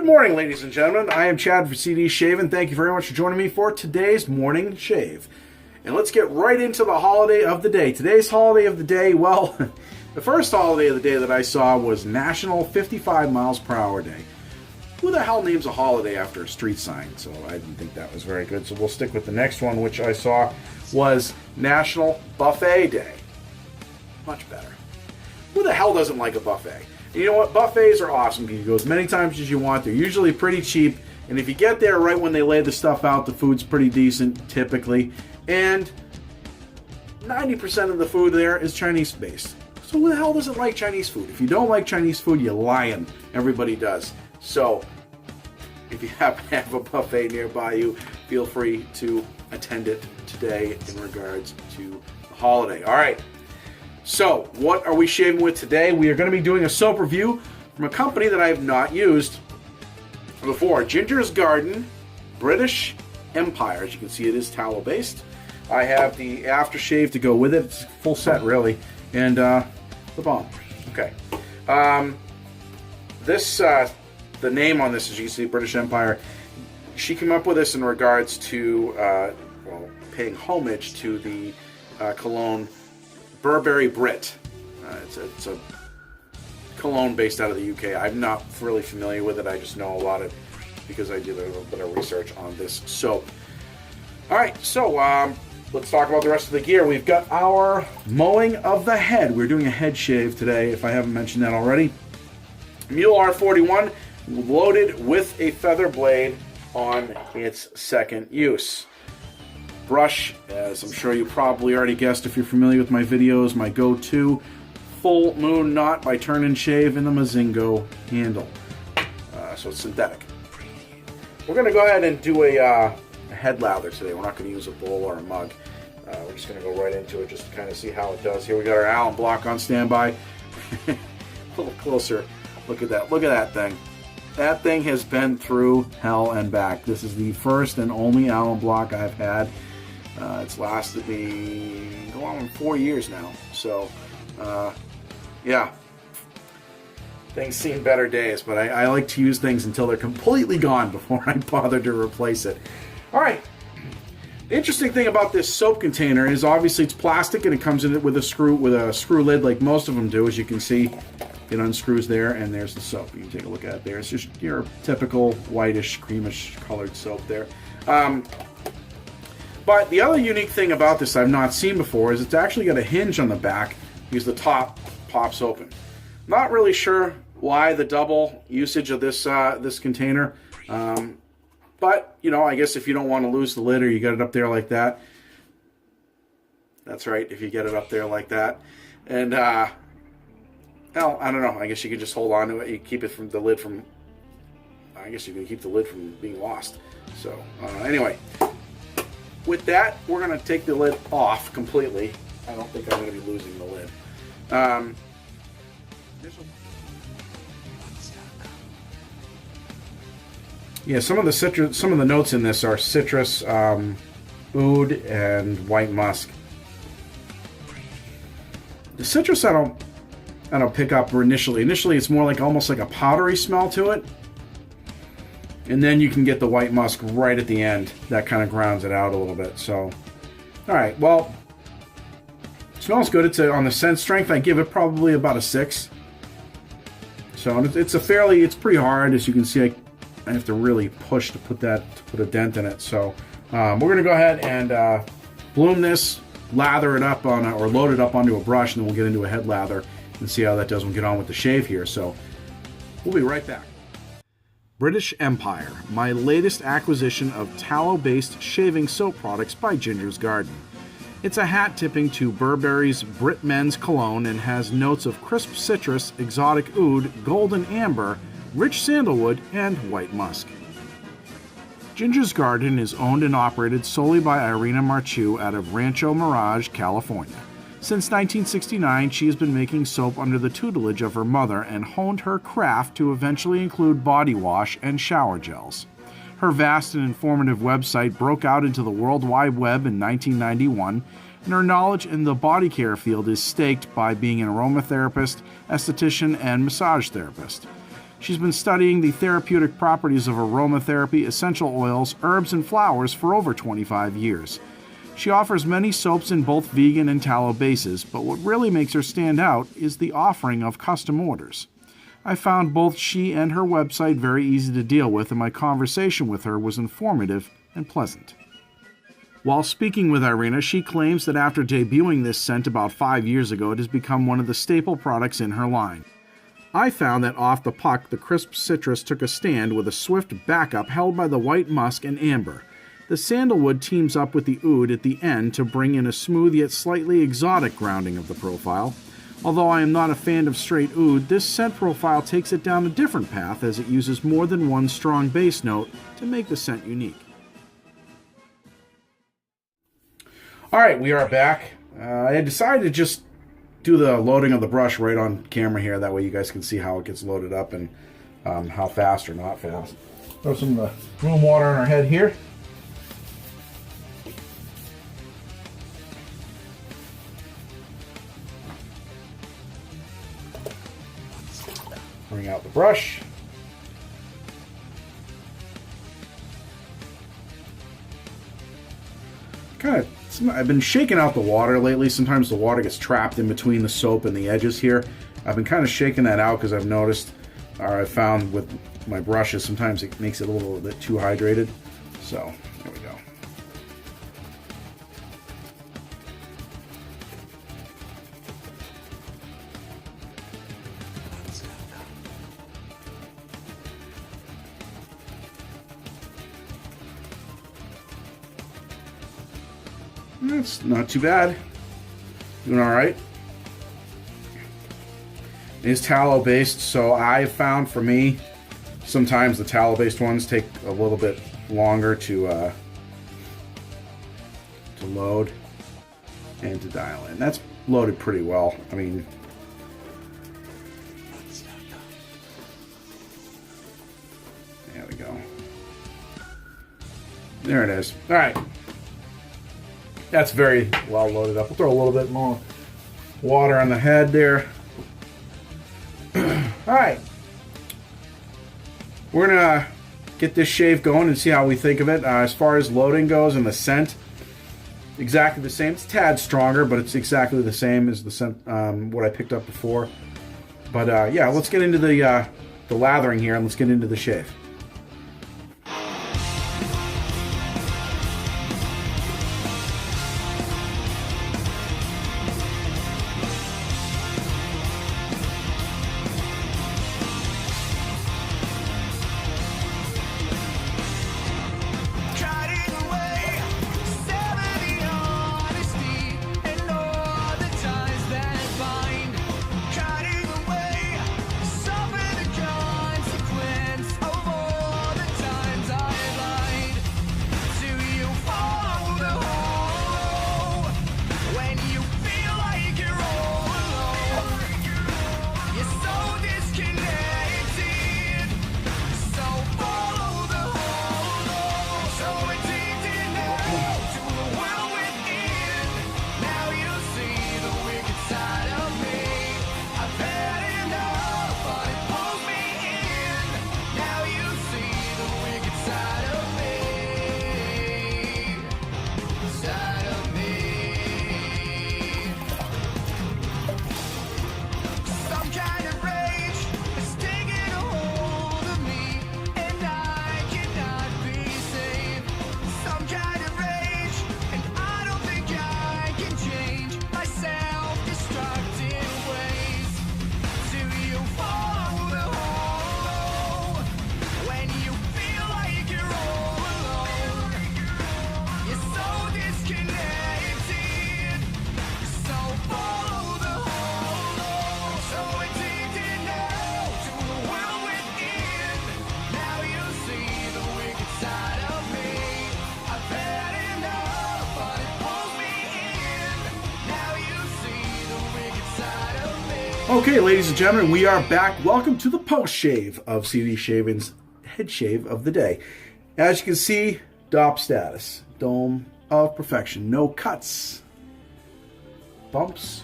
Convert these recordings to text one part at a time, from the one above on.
Good morning, ladies and gentlemen. I am Chad for CD Shave, and thank you very much for joining me for today's morning shave. And let's get right into the holiday of the day. Today's holiday of the day, well, the first holiday of the day that I saw was National 55 Miles Per Hour Day. Who the hell names a holiday after a street sign? So I didn't think that was very good. So we'll stick with the next one, which I saw was National Buffet Day. Much better. Who the hell doesn't like a buffet? You know what? Buffets are awesome. You can go as many times as you want. They're usually pretty cheap. And if you get there right when they lay the stuff out, the food's pretty decent, typically. And 90% of the food there is Chinese-based. So who the hell doesn't like Chinese food? If you don't like Chinese food, you're lying. Everybody does. So if you happen to have a buffet nearby you, feel free to attend it today in regards to the holiday. All right. So, what are we shaving with today? We are going to be doing a soap review from a company that I have not used before. Ginger's Garden, British Empire. As you can see, it is tallow-based. I have the aftershave to go with it. It's a full set, really. And the balm. Okay. The name on this, as you can see, British Empire, she came up with this in regards to, paying homage to the cologne Burberry Brit. It's a cologne based out of the UK. I'm not really familiar with it. I just know about it because I did a little bit of research on this soap. All right, so let's talk about the rest of the gear. We've got our mowing of the head. We're doing a head shave today, if I haven't mentioned that already. Mule R41 loaded with a feather blade on its second use. Brush, as I'm sure you probably already guessed if you're familiar with my videos, my go-to full moon knot by Turn and Shave in the Mazingo handle. So it's synthetic. We're going to go ahead and do a head lather today. We're not going to use a bowl or a mug. We're just going to go right into it just to kind of see how it does. Here we got our Allen block on standby. A little closer. Look at that. Look at that thing. That thing has been through hell and back. This is the first and only Allen block I've had. It's lasted me going on 4 years now. So, yeah. Things seen better days, but I like to use things until they're completely gone before I bother to replace it. All right. The interesting thing about this soap container is obviously it's plastic and it comes in it with a screw lid like most of them do. As you can see, it unscrews there and there's the soap. You can take a look at it there. It's just your typical whitish, creamish colored soap there. But the other unique thing about this I've not seen before is it's actually got a hinge on the back because the top pops open. Not really sure why the double usage of this this container, but you know, I guess if you don't want to lose the lid or you get it up there like that, that's right. If you get it up there like that, and well, I don't know. I guess you could just hold on to it. You keep it from the lid from. I guess you can keep the lid from being lost. So anyway. With that, we're going to take the lid off completely. I don't think I'm going to be losing the lid. Yeah, some of the notes in this are citrus, oud, and white musk. The citrus I don't pick up initially. Initially, it's more like almost like a powdery smell to it. And then you can get the white musk right at the end. That kind of grounds it out a little bit. So, all right. Well, it smells good. It's on the scent strength, I give it probably about a 6. So it's pretty hard. As you can see, I have to really push to put a dent in it. So we're going to go ahead and bloom this, lather it up or load it up onto a brush, and then we'll get into a head lather and see how that does when we get on with the shave here. So we'll be right back. British Empire, my latest acquisition of tallow-based shaving soap products by Ginger's Garden. It's a hat-tipping to Burberry's Brit Men's Cologne and has notes of crisp citrus, exotic oud, golden amber, rich sandalwood, and white musk. Ginger's Garden is owned and operated solely by Irina Marchu out of Rancho Mirage, California. Since 1969, she has been making soap under the tutelage of her mother and honed her craft to eventually include body wash and shower gels. Her vast and informative website broke out into the World Wide Web in 1991, and her knowledge in the body care field is staked by being an aromatherapist, esthetician, and massage therapist. She's been studying the therapeutic properties of aromatherapy, essential oils, herbs, and flowers for over 25 years. She offers many soaps in both vegan and tallow bases, but what really makes her stand out is the offering of custom orders. I found both she and her website very easy to deal with, and my conversation with her was informative and pleasant. While speaking with Irina, she claims that after debuting this scent about 5 years ago, it has become one of the staple products in her line. I found that off the puck, the crisp citrus took a stand with a swift backup held by the white musk and amber. The sandalwood teams up with the oud at the end to bring in a smooth yet slightly exotic grounding of the profile. Although I am not a fan of straight oud, this scent profile takes it down a different path as it uses more than one strong base note to make the scent unique. Alright, we are back. I had decided to just do the loading of the brush right on camera here. That way you guys can see how it gets loaded up and how fast or not fast. Throw some of the room water on our head here. Bring out the brush. I've been shaking out the water lately. Sometimes the water gets trapped in between the soap and the edges here. I've been kind of shaking that out because I've noticed, or I've found with my brushes, sometimes it makes it a little bit too hydrated. So, there we go. That's not too bad. Doing all right. It is tallow based, so I've found for me, sometimes the tallow based ones take a little bit longer to load and to dial in. That's loaded pretty well. I mean, there we go. There it is. All right. That's very well loaded up. We'll throw a little bit more water on the head there. Alright. We're going to get this shave going and see how we think of it. As far as loading goes and the scent, exactly the same. It's a tad stronger, but it's exactly the same as the scent, what I picked up before. But yeah, let's get into the lathering here and let's get into the shave. Okay, ladies and gentlemen, we are back. Welcome to the post-shave of CD Shaving's head shave of the day. As you can see, DOP status. Dome of perfection. No cuts, bumps,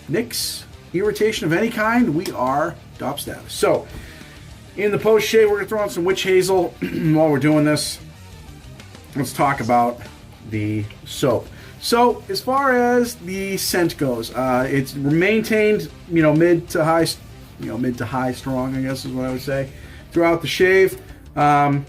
nicks, irritation of any kind. We are DOP status. So, In the post shave, we're going to throw on some witch hazel. While we're doing this, let's talk about the soap. So, as far as the scent goes, it's maintained, mid to high strong, I guess is what I would say, throughout the shave. The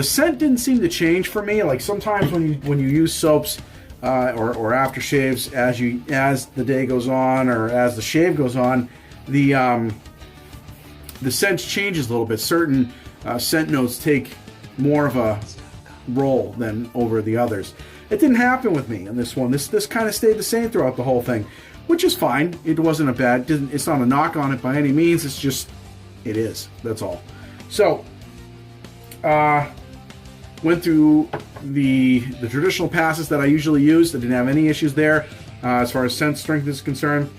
scent didn't seem to change for me. Like sometimes when you use soaps or aftershaves, as the day goes on or as the shave goes on, the scent changes a little bit. Certain scent notes take more of a role than over the others. It didn't happen with me in this one. This kind of stayed the same throughout the whole thing, which is fine. It wasn't a bad. It's not a knock on it by any means. It's just it is. That's all. So, went through the traditional passes that I usually use. I didn't have any issues there as far as scent strength is concerned.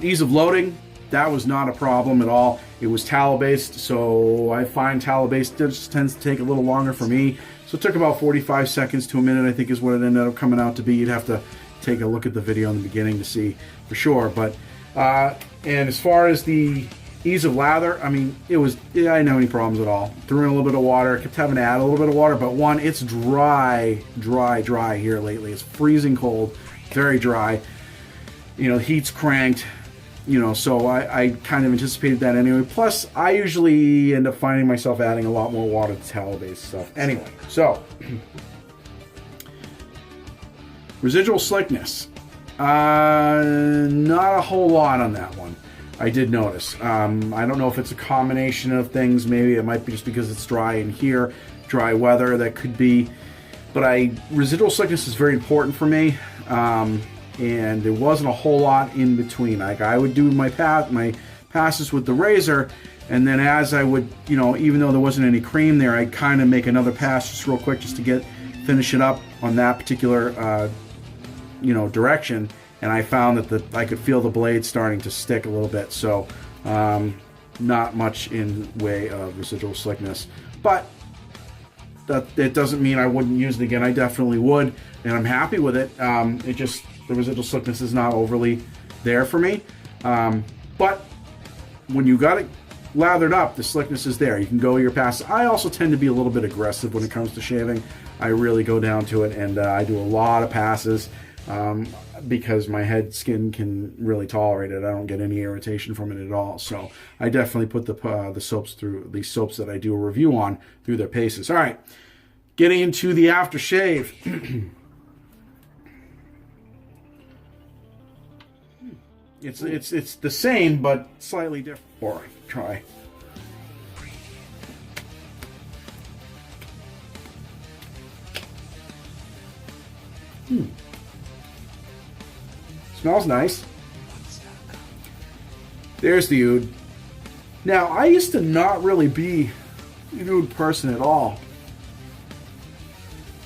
Ease of loading, that was not a problem at all. It was tallow-based, so I find tallow-based just tends to take a little longer for me. So it took about 45 seconds to a minute, I think is what it ended up coming out to be. You'd have to take a look at the video in the beginning to see for sure. But and as far as the ease of lather, I mean, I didn't have any problems at all. Threw in a little bit of water, kept having to add a little bit of water, but one, it's dry here lately. It's freezing cold, very dry. Heat's cranked. So I kind of anticipated that anyway. Plus, I usually end up finding myself adding a lot more water to tallow-based stuff. Anyway, so residual slickness. Not a whole lot on that one. I did notice. I don't know if it's a combination of things. Maybe it might be just because it's dry in here, dry weather. That could be. But residual slickness is very important for me. And there wasn't a whole lot in between. Like I would do my passes with the razor, and then as I would, even though there wasn't any cream there, I'd kind of make another pass just real quick just to finish it up on that particular, direction. And I found that I could feel the blade starting to stick a little bit. So, not much in way of residual slickness, but it doesn't mean I wouldn't use it again. I definitely would, and I'm happy with it. The residual slickness is not overly there for me. But when you got it lathered up, the slickness is there. You can go your pass. I also tend to be a little bit aggressive when it comes to shaving. I really go down to it, and I do a lot of passes because my head skin can really tolerate it. I don't get any irritation from it at all. So I definitely put the soaps that I do a review on through their paces. All right, getting into the aftershave. It's the same, but slightly different. Or try. Smells nice. There's the oud. Now, I used to not really be an oud person at all,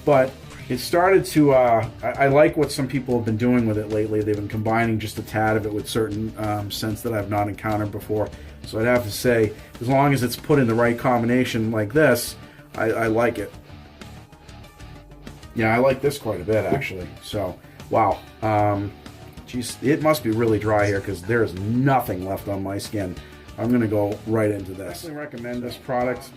but it started to, I like what some people have been doing with it lately. They've been combining just a tad of it with certain scents that I've not encountered before. So I'd have to say, as long as it's put in the right combination like this, I like it. Yeah, I like this quite a bit, actually. So, wow. Geez, it must be really dry here because there is nothing left on my skin. I'm going to go right into this. I recommend this product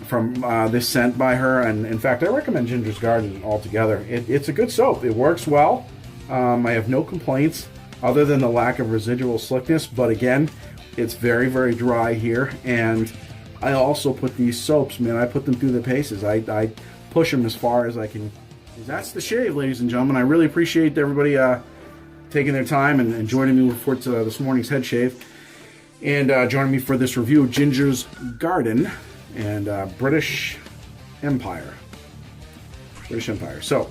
from this scent by her, and in fact I recommend Ginger's Garden altogether. It's a good soap. It works well. I have no complaints other than the lack of residual slickness, but again, it's very, very dry here. And I also put these soaps, man, I put them through the paces. I push them as far as I can. That's the shave, ladies and gentlemen. I really appreciate everybody taking their time and joining me for this morning's head shave, and joining me for this review of Ginger's Garden and British Empire. So,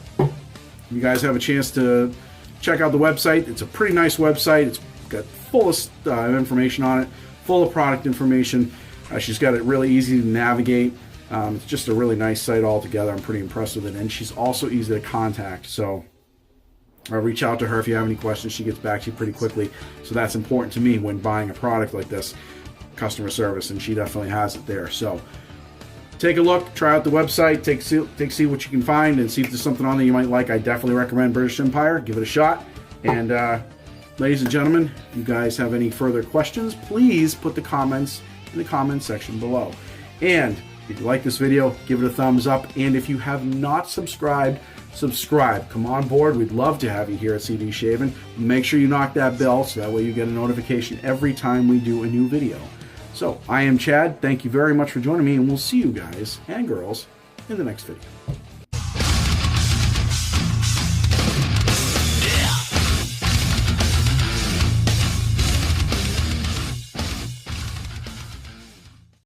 you guys have a chance to check out the website. It's a pretty nice website. It's got full of information on it, full of product information. She's got it really easy to navigate. It's just a really nice site altogether. I'm pretty impressed with it, and she's also easy to contact. So, reach out to her if you have any questions. She gets back to you pretty quickly. So that's important to me when buying a product like this. Customer service, and she definitely has it there. So take a look, try out the website, see what you can find, and see if there's something on there you might like. I definitely recommend British Empire. Give it a shot, and ladies and gentlemen, if you guys have any further questions, please put the comments in the comment section below. And if you like this video, give it a thumbs up. And if you have not subscribed, subscribe. Come on board. We'd love to have you here at CD Shaving. Make sure you knock that bell so that way you get a notification every time we do a new video. So, I am Chad. Thank you very much for joining me, and we'll see you guys and girls in the next video.